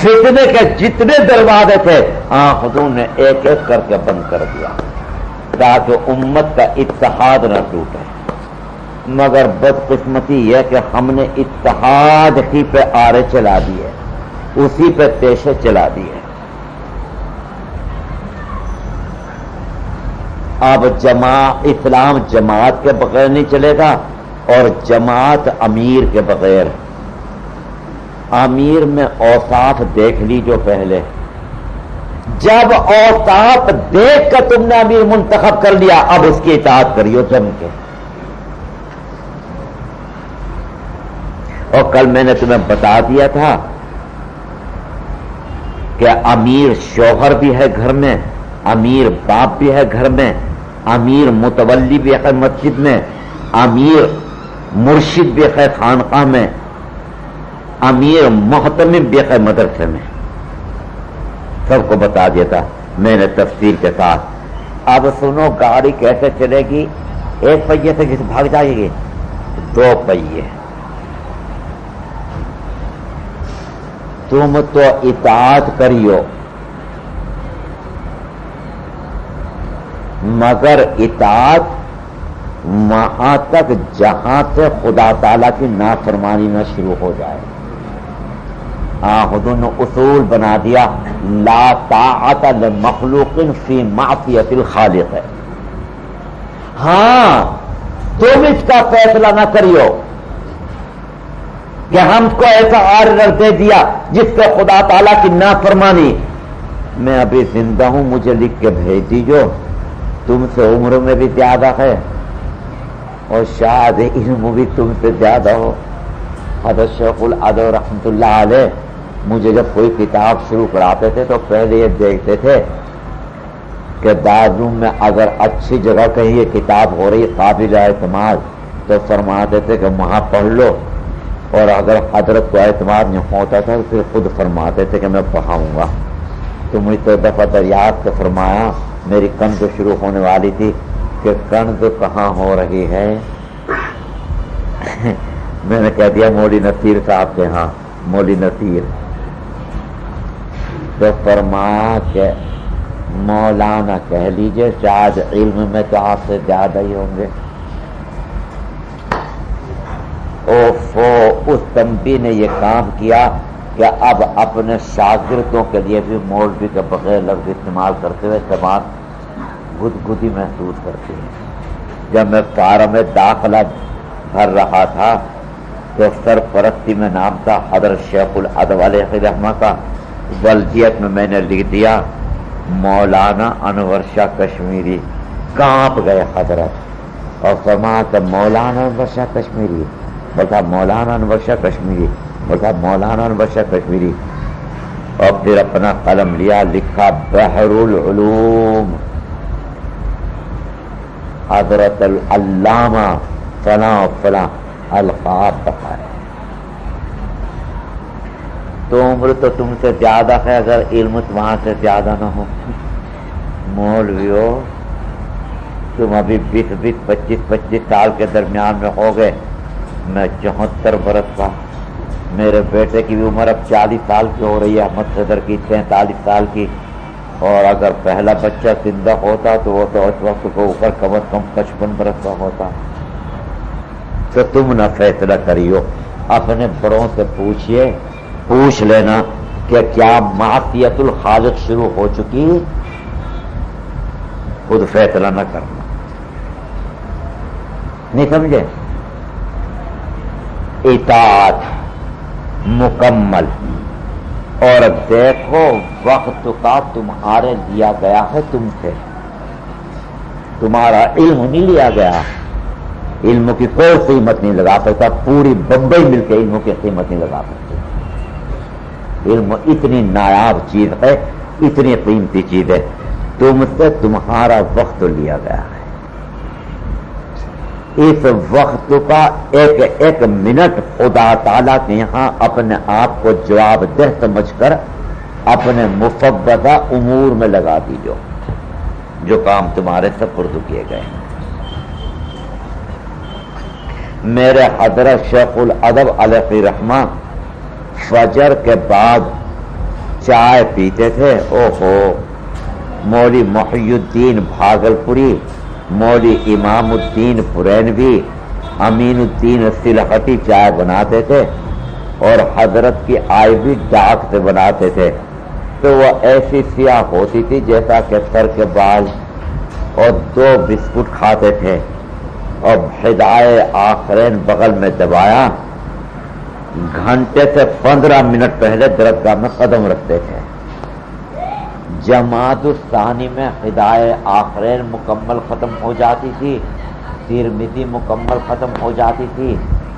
فتنے کے جتنے دروازے تھے حضور نے ایک ایک کر کے بند کر دیا تاکہ امت کا اتحاد نہ ٹوٹے. مگر بدقسمتی یہ کہ ہم نے اتحاد ہی پہ آرے چلا دیے, اسی پہ پیشے چلا دیے. اب اسلام جماعت کے بغیر نہیں چلے گا اور جماعت امیر کے بغیر. امیر میں اوصاف دیکھ لیجو پہلے. جب اوصاف دیکھ کر تم نے امیر منتخب کر لیا اب اس کی اطاعت کریو جم کے. اور کل میں نے تمہیں بتا دیا تھا کہ امیر شوہر بھی ہے گھر میں, امیر باپ بھی ہے گھر میں, امیر متولی بھی ہے مسجد میں, امیر مرشد بھی ہے خانقاہ میں, امیر محتمم بھی ہے مدرسے میں. سب کو بتا دیا تھا میں نے تفصیل کے ساتھ. اب سنو گاڑی کیسے چلے گی؟ ایک پہیے سے کس بھاگ جائے گی؟ 2 پہیے. تم تو اطاعت کریو مگر اطاعت وہاں تک جہاں سے خدا تعالیٰ کی نافرمانی نہ شروع ہو جائے. حضور نے اصول بنا دیا لا طاعت لمخلوق فی معصیت الخالق. ہاں تم اس کا فیصلہ نہ کریو کہ ہم کو ایسا آرڈر دے دیا جس سے خدا تعالیٰ کی نافرمانی. میں ابھی زندہ ہوں, مجھے لکھ کے بھیج دیجو. تم سے عمر میں بھی زیادہ ہے اور شاید علم بھی تم سے زیادہ ہو. حضرت شیخ العدو رحمۃ اللہ علیہ مجھے جب کوئی کتاب شروع کراتے تھے تو پہلے یہ دیکھتے تھے کہ دارالعلوم میں اگر اچھی جگہ کہیں یہ کتاب ہو رہی قابل اعتماد تو فرماتے تھے کہ وہاں پڑھ لو, اور اگر حضرت کو اعتماد نہیں ہوتا تھا تو پھر خود فرماتے تھے کہ میں پڑھاؤں گا. تو مجھے تو دفعہ دریافت کو فرمایا, میری کنز شروع ہونے والی تھی کہ کنز کہاں ہو رہی ہے؟ میں نے کہہ دیا مولوی نصیر صاحب کے ہاں. مولوی نصیر تو فرمایا کہ مولانا کہہ لیجئے, شاید علم میں تو آپ سے زیادہ ہی ہوں گے. اس تنبیہ نے یہ کام کیا کہ اب اپنے شاگردوں کے لیے بھی مولوی کے بغیر لفظ استعمال کرتے ہوئے زبان گدگدی محسوس کرتی ہے. جب میں فارم داخلہ بھر رہا تھا تو سرپرستی میں نام تھا حضرت شیخ العدو علیہ رحمہ کا. بلدیت میں نے لکھ دیا مولانا انور شاہ کشمیری. کانپ گئے حضرت اور فرمایا کہ مولانا انور شاہ کشمیری. بتا مولانا انور شاہ کشمیری, بتا مولانا انور شاہ کشمیری. اور پھر اپنا قلم لیا, لکھا بحر العلوم حضرت العلامہ فلاں فلاں القاب بتائے. تو عمر تو تم سے زیادہ ہے اگر علم وہاں سے زیادہ نہ ہو. مولویو تم ابھی 20 25 سال کے درمیان میں ہو گئے, میں 74 برس کا. میرے بیٹے کی بھی عمر اب 40 سال کی ہو رہی ہے, احمد صدر کی 43 سال کی. اور اگر پہلا بچہ زندہ ہوتا تو وہ تو اس وقت کو اوپر کم از کم 55 برس کا ہوتا. تو تم نہ فیصلہ کریو, اپنے بڑوں سے پوچھ لینا کہ کیا معصیت الخالق شروع ہو چکی, خود فیصلہ نہ کرنا. نہیں سمجھے؟ اطاعت مکمل. اور دیکھو وقت کا تمہارے لیا گیا ہے, تم سے تمہارا علم نہیں لیا گیا. علم کی کوئی قیمت نہیں لگا سکتا, پوری بمبئی مل کے علم کی قیمت نہیں لگا سکتی. علم اتنی نایاب چیز ہے, اتنی قیمتی چیز ہے. تم سے تمہارا وقت لیا گیا ہے. اس وقت کا ایک ایک منٹ خدا تعالیٰ کے یہاں اپنے آپ کو جواب دہ سمجھ کر اپنے مفوضہ امور میں لگا دیجو جو کام تمہارے سپرد کیے گئے. میرے حضرت شیخ العدو علیہ رحمہ فجر کے بعد چائے پیتے تھے. اوہو، مولوی محی الدین بھاگلپوری، مولوی امام الدین پرینوی، امین الدین سلحٹی چائے بناتے تھے اور حضرت کی آئی بھی ڈاک سے بناتے تھے. تو وہ ایسی سیاہ ہوتی تھی جیسا کہ سر کے بال، اور 2 بسکٹ کھاتے تھے اور ہدایے آخرین بغل میں دبایا. گھنٹے سے 15 منٹ پہلے درگاہ میں قدم رکھتے تھے. جماعت الثانی میں ہدایے آخرین مکمل ختم ہو جاتی تھی، ترمذی مکمل ختم ہو جاتی تھی،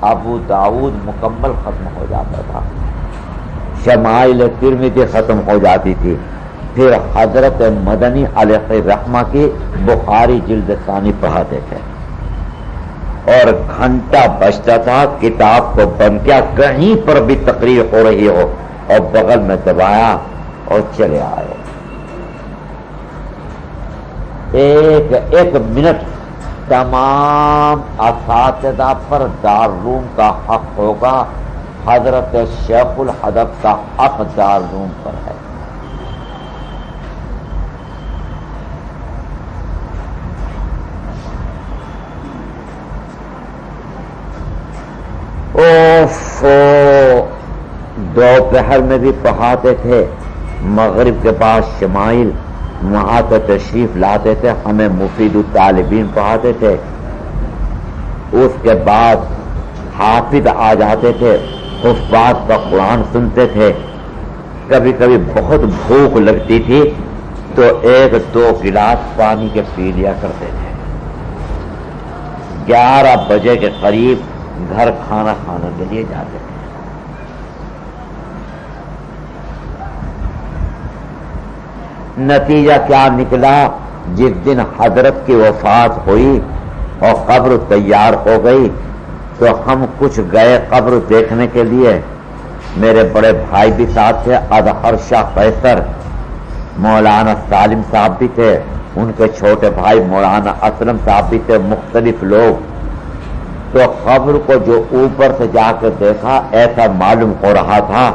ابو داؤد مکمل ختم ہو جاتا تھا، شمائل ترمذی ختم ہو جاتی تھی. پھر حضرت مدنی علیہ الرحمہ کی بخاری جلد ثانی پڑھاتے تھے اور گھنٹہ بجتا تھا کتاب کو بند کیا، کہیں پر بھی تقریر ہو رہی ہو اور بغل میں دبایا اور چلے آئے. ایک منٹ تمام اساتذہ پر دارالعلوم کا حق ہوگا. حضرت شیخ الحدب کا حق دارالعلوم پر ہے. دوپہر میں بھی پڑھاتے تھے، مغرب کے بعد شمائل، وہاں تو تشریف لاتے تھے، ہمیں مفید الطالبین پڑھاتے تھے. اس کے بعد حافظ آ جاتے تھے، حفاظ کا قرآن سنتے تھے. کبھی کبھی بہت بھوک لگتی تھی تو 1-2 گلاس پانی کے پی لیا کرتے تھے. 11 بجے کے قریب گھر کھانا کھانے کے لیے جاتے تھے. نتیجہ کیا نکلا؟ جس دن حضرت کی وفات ہوئی اور قبر تیار ہو گئی تو ہم کچھ گئے قبر دیکھنے کے لیے. میرے بڑے بھائی بھی ساتھ تھے، اظہر شاہ قیصر، مولانا سالم صاحب بھی تھے، ان کے چھوٹے بھائی مولانا اسلم صاحب بھی تھے، مختلف لوگ. تو قبر کو جو اوپر سے جا کے دیکھا، ایسا معلوم ہو رہا تھا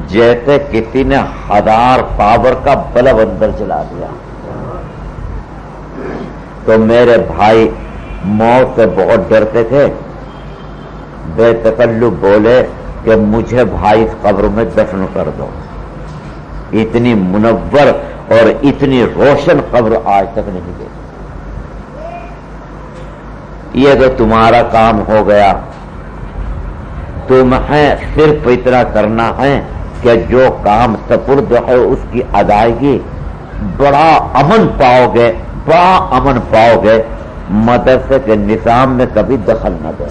جیسے کسی نے 1000 پاور کا بلب اندر چلا دیا. تو میرے بھائی موت سے بہت ڈرتے تھے، بے تکلف بولے کہ مجھے بھائی اس قبر میں دفن کر دو. اتنی منور اور اتنی روشن قبر آج تک نہیں دیکھی. یہ تو تمہارا کام ہو گیا، تمہیں صرف اتنا کرنا ہے کہ جو کام سپرد ہے اس کی ادائیگی. بڑا امن پاؤ گے، بڑا امن پاؤ گے. مدرسے کے نظام میں کبھی دخل نہ دو.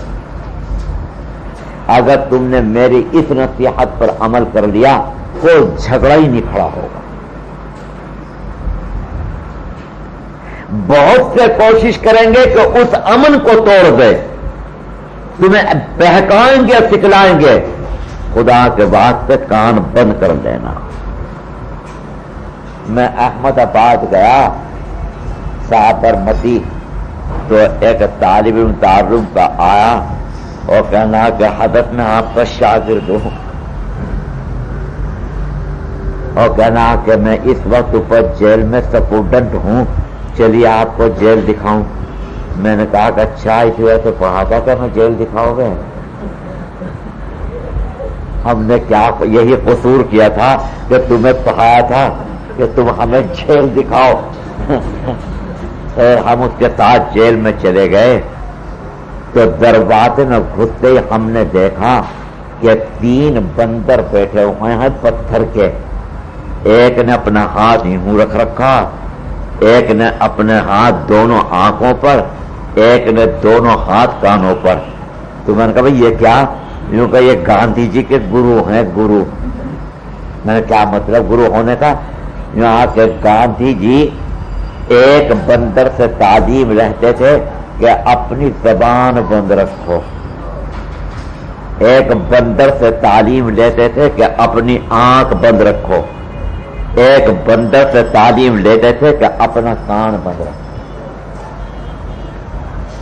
اگر تم نے میری اس نصیحت پر عمل کر لیا کوئی جھگڑا ہی نہیں کھڑا ہوگا. بہت سے کوشش کریں گے کہ اس امن کو توڑ دے، تمہیں بہکائیں گے، سکھلائیں گے. خدا کے واسطے کان بند کر لینا. میں احمد آباد گیا سابرمتی، تو ایک طالب علم دارالعلوم کا آیا اور کہنا کہ حضرت میں آپ کا شاگرد ہوں، اور کہنا کہ میں اس وقت اوپر جیل میں سپورٹنٹ ہوں، چلیے آپ کو جیل دکھاؤں. میں نے کہا کہ اچھا اسی وجہ سے پڑھا تھا کہ میں جیل دکھاؤ گے. ہم نے کیا یہی قصور کیا تھا کہ تمہیں پڑھایا تھا کہ تم ہمیں جیل دکھاؤ. اور ہم اس کے ساتھ جیل میں چلے گئے تو دروازے میں گھستے ہی ہم نے دیکھا کہ 3 بندر بیٹھے ہوئے ہیں پتھر کے. ایک نے اپنا ہاتھ یوں رکھ رکھا، ایک نے اپنے ہاتھ دونوں آنکھوں پر، ایک نے دونوں ہاتھ کانوں پر. تو میں نے کہا بھائی یہ کیا؟ یوں کہ یہ گاندھی جی کے گرو ہیں. گرو، میں نے کیا مطلب گرو ہونے کا؟ یہاں کے گاندھی جی ایک بندر سے تعلیم رہتے تھے کہ اپنی زبان بند رکھو. ایک بندر سے تعلیم لیتے تھے کہ اپنی آنکھ بند رکھو. ایک بندر سے تعلیم لیتے تھے کہ اپنا کان بند رکھو.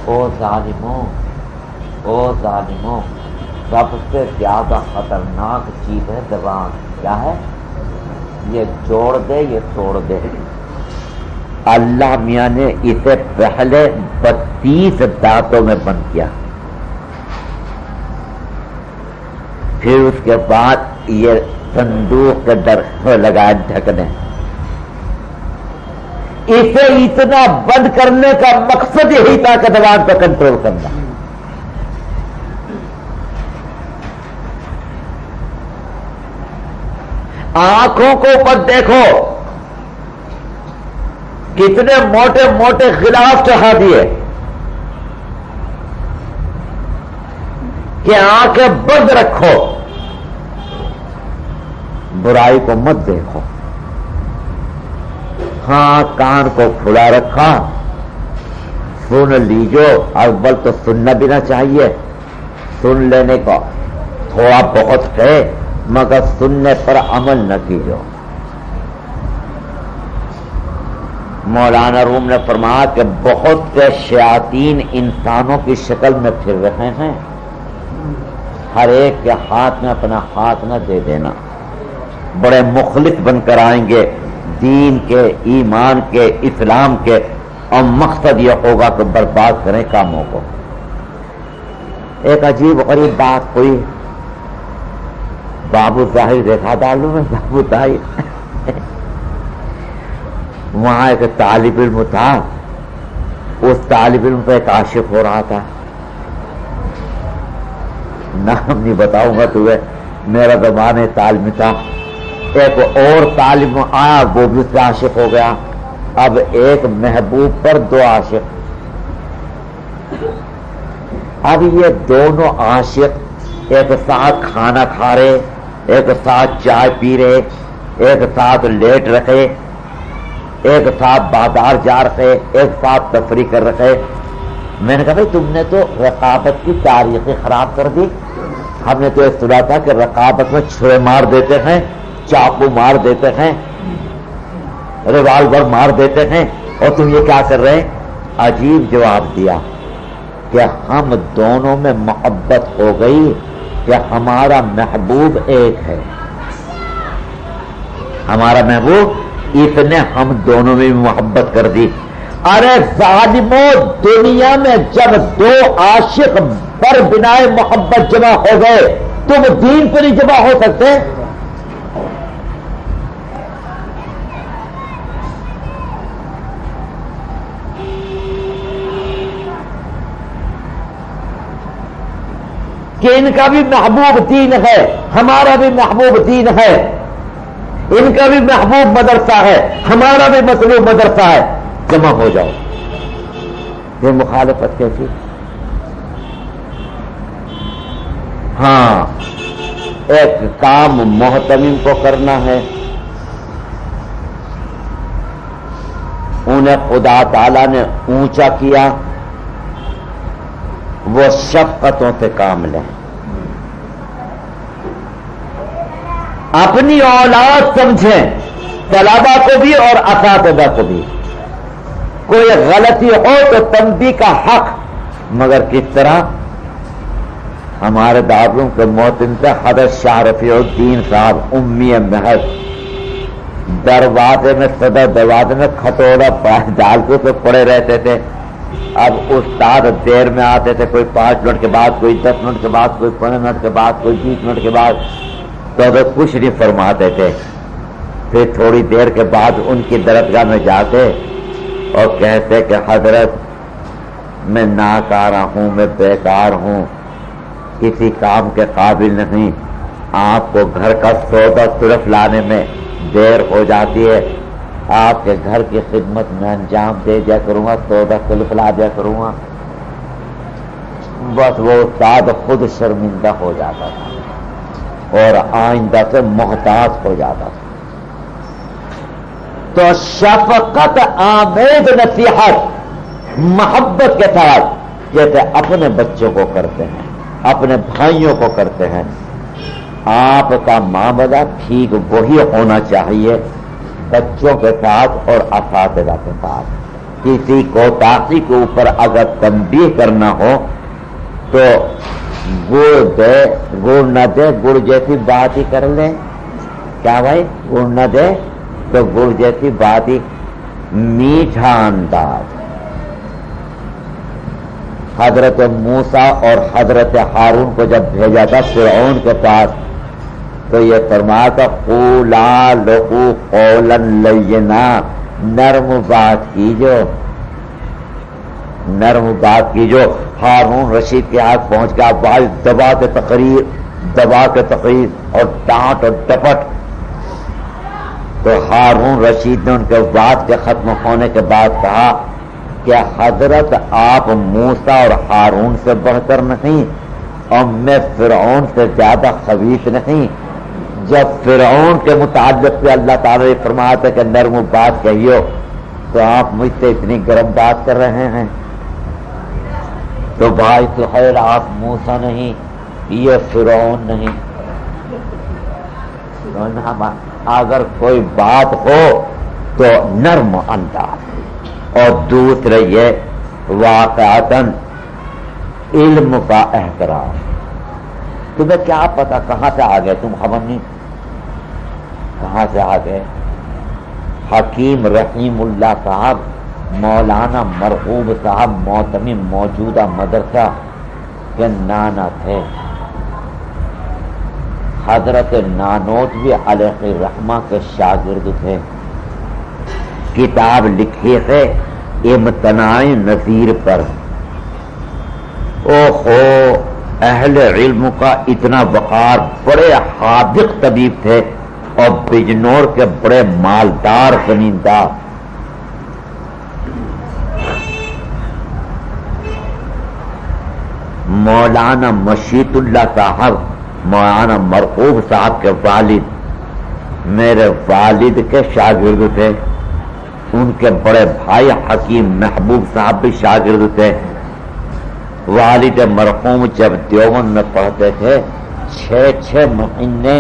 او ظالموں، او ظالموں، سب سے زیادہ خطرناک چیز ہے زبان. کیا ہے؟ یہ جوڑ دے یہ توڑ دے. اللہ میاں نے اسے پہلے 32 دانتوں میں بند کیا، پھر اس کے بعد یہ صندوق کے در لگائے ڈھکنے. اسے اتنا بند کرنے کا مقصد یہی تھا کہ زبان پر کنٹرول کرنا. آنکھوں کو اوپر دیکھو، کتنے موٹے موٹے غلاف چڑھا دیے کہ آنکھیں بند رکھو، برائی کو مت دیکھو. ہاں کان کو کھلا رکھا، سن لیجو. اول تو سننا بھی نہ چاہیے، سن لینے کو تھوڑا بہت ہے مگر سننے پر عمل نہ کیجو. مولانا روم نے فرمایا کہ بہت سے شیاطین انسانوں کی شکل میں پھر رہے ہیں، ہر ایک کے ہاتھ میں اپنا ہاتھ نہ دے دینا. بڑے مخلص بن کر آئیں گے دین کے، ایمان کے، اسلام کے، اور مقصد یہ ہوگا کہ برباد کریں کاموں کو. ایک عجیب غریب بات ہوئی، بابو ظاہر دیکھا ڈالوں میں، بابو ظاہر وہاں ایک طالب علم تھا، اس طالب علم پہ ایک عاشق ہو رہا تھا. نام نہیں بتاؤں گا تمہیں، میرا زمانہ طالب تھا. ایک اور طالب آیا، وہ بھی اس پہ عاشق ہو گیا. اب ایک محبوب پر 2 عاشق. اب یہ دونوں عاشق ایک ساتھ کھانا کھا رہے، ایک ساتھ چائے پی رہے، ایک ساتھ لیٹ رکھے، ایک ساتھ بازار جا رہے، ایک ساتھ تفریح کر رہے. میں نے کہا بھائی تم نے تو رقابت کی تاریخیں خراب کر دی. ہم نے تو یہ سنا تھا کہ رقابت میں چھرے مار دیتے ہیں، چاقو مار دیتے ہیں، ریوالور مار دیتے ہیں، اور تم یہ کیا کر رہے ہیں؟ عجیب جواب دیا کہ ہم دونوں میں محبت ہو گئی کہ ہمارا محبوب ایک ہے. ہمارا محبوب، اتنے ہم دونوں میں محبت کر دی. ارے ظالموں، دنیا میں جب 2 عاشق پر بنائے محبت جمع ہو گئے، تم دین پر نہیں جمع ہو سکتے؟ کہ ان کا بھی محبوب دین ہے، ہمارا بھی محبوب دین ہے. ان کا بھی محبوب مدرسہ ہے، ہمارا بھی مطلوب مدرسہ ہے. جمع ہو جاؤ. یہ مخالفت کیسی؟ ہاں ایک کام محتمم کو کرنا ہے، انہیں خدا تعالی نے اونچا کیا، وہ شفقتوں سے کام لیں. اپنی اولاد سمجھیں، طلبا کو بھی اور اساتذہ کو بھی. کوئی غلطی ہو تو تنبیہ کا حق، مگر کس طرح؟ ہمارے دارالعلوم کے محتم سے حضرت شاہ رفیع الدین صاحب امی محض دروازے میں، صدر دروازے میں کھٹولا ڈال کے تو پڑے رہتے تھے. اب استاد دیر میں آتے تھے، کوئی 5 منٹ کے بعد، کوئی 10 منٹ کے بعد، کوئی 15 منٹ کے بعد، کوئی 20 منٹ کے بعد، تو وہ کچھ نہیں فرماتے تھے. پھر تھوڑی دیر کے بعد ان کی درسگاہ میں جاتے اور کہتے کہ حضرت میں ناکارہ ہوں، میں بیکار ہوں، کسی کام کے قابل نہیں، آپ کو گھر کا سودا صرف لانے میں دیر ہو جاتی ہے، آپ کے گھر کی خدمت میں انجام دے دیا کروں گا، سودا صرف لا دیا کروں گا. بس وہ استاد خود شرمندہ ہو جاتا تھا اور آئندہ سے محتاط ہو جاتا تھا. تو شفقت آمیز نصیحت محبت کے ساتھ جیسے اپنے بچوں کو کرتے ہیں، اپنے بھائیوں کو کرتے ہیں، آپ کا معاملہ ٹھیک وہی ہونا چاہیے بچوں کے ساتھ اور اساتذہ کے ساتھ. کسی کوتاہی کے اوپر اگر تنبیہ کرنا ہو تو گڑ دے، گڑ نہ دے، گڑ جیسی بات ہی کر لیں. کیا بھائی گڑ نہ دے تو گڑ جیسی بات ہی، میٹھا انداز۔ حضرت موسیٰ اور حضرت ہارون کو جب بھیجا تھا فرعون کے پاس تو یہ فرمایا تھا قولا لہو قولا لینا، نرم بات کیجو، نرم بات کیجو۔ ہارون رشید کے ہاتھ پہنچ گیا، آواز دبا کے تقریر اور ڈانٹ اور ڈپٹ۔ تو ہارون رشید نے ان کے بات کے ختم ہونے کے بعد کہا کہ حضرت آپ موسیٰ اور ہارون سے بڑھ کر نہیں، اور میں فرعون سے زیادہ خبیث نہیں۔ جب فرعون کے متعلق پہ اللہ تعالیٰ نے فرمایا تھا کہ نرم بات کہیو، تو آپ مجھ سے اتنی گرم بات کر رہے ہیں۔ تو بھائی تو خیر آپ موسیٰ نہیں، یہ فرعون نہیں۔ اگر کوئی بات ہو تو نرم انداز، اور دوسرے یہ واقعتاً علم کا احترام۔ تمہیں کیا پتا کہاں سے آ گئے تم، خبر نہیں کہاں سے آ گئے۔ حکیم رحیم اللہ صاحب، مولانا مرغوب صاحب معتمم موجودہ مدرسہ کے نانا تھے۔ حضرت نانوتوی علیہ الرحمہ کے شاگرد تھے۔ کتاب لکھی ہے امتناع نظیر پر۔ اوہو، اہل علم کا اتنا وقار، بڑے حاذق طبیب تھے اور بجنور کے بڑے مالدار زمیندار۔ مولانا مشیت اللہ صاحب، مولانا مرغوب صاحب کے والد میرے والد کے شاگرد تھے۔ ان کے بڑے بھائی حکیم محبوب صاحب بھی شاگرد تھے۔ والد مرحوم جب دیوبند میں پڑھتے تھے 6 مہینے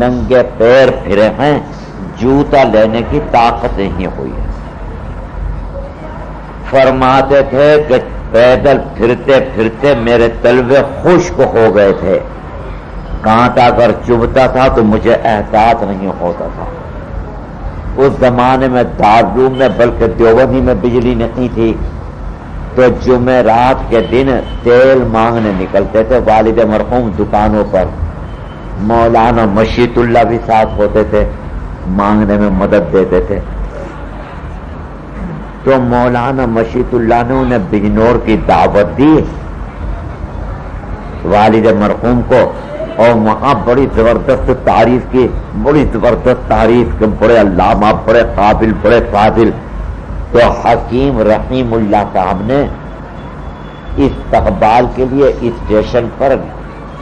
ننگے پیر پھرے ہیں، جوتا لینے کی طاقت نہیں ہوئی۔ فرماتے تھے کہ پیدل پھرتے پھرتے میرے تلوے خشک ہو گئے تھے، کانٹا اگر چبھتا تھا تو مجھے احساس نہیں ہوتا تھا۔ اس زمانے میں دارالعلوم میں بلکہ دیوبند ہی میں بجلی نہیں تھی، تو جمعرات کے دن تیل مانگنے نکلتے تھے والد مرحوم دکانوں پر۔ مولانا مشیت اللہ بھی ساتھ ہوتے تھے، مانگنے میں مدد دیتے تھے۔ تو مولانا مشیت اللہ نے انہیں بجنور کی دعوت دی والد مرحوم کو، اور وہاں بڑی زبردست تعریف کی، بڑی زبردست تعریف کے بڑے علامہ، بڑے قابل، بڑے فاضل۔ تو حکیم رحیم اللہ صاحب نے استقبال کے لیے اسٹیشن پر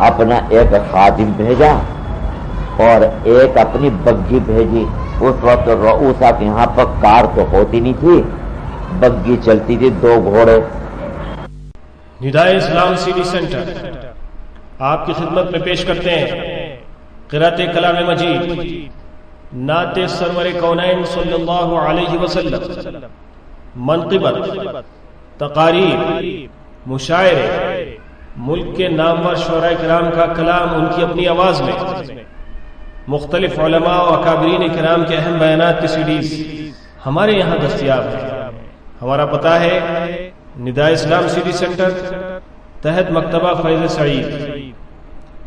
اپنا ایک خادم بھیجا اور ایک اپنی بگھی بھیجی۔ اس وقت رؤوسا کے یہاں پر کار تو ہوتی نہیں تھی، بگھی چلتی تھی، 2 گھوڑے۔ ندائے اسلام سی ڈی سینٹر آپ کی خدمت میں پیش کرتے ہیں قرأت کلام مجید، نعت سرور کونین صلی اللہ علیہ وسلم، منقبت، تقاریر، مشاعرے، ملک کے نامور شعراء کرام کا کلام ان کی اپنی آواز میں، مختلف علماء و اکابرین کرام کے اہم بیانات کی سی ڈیز ہمارے یہاں دستیاب ہے۔ ہمارا پتہ ہے ندائے اسلام سی ڈی سینٹر، تحت مکتبہ فیض سعید،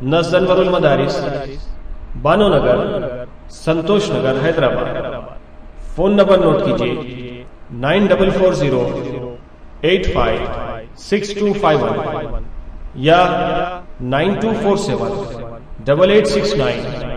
نزد انور المدارس، Bano Nagar, Santosh Nagar, Hyderabad. Phone number note کیجیے 9408562551 یا 92478869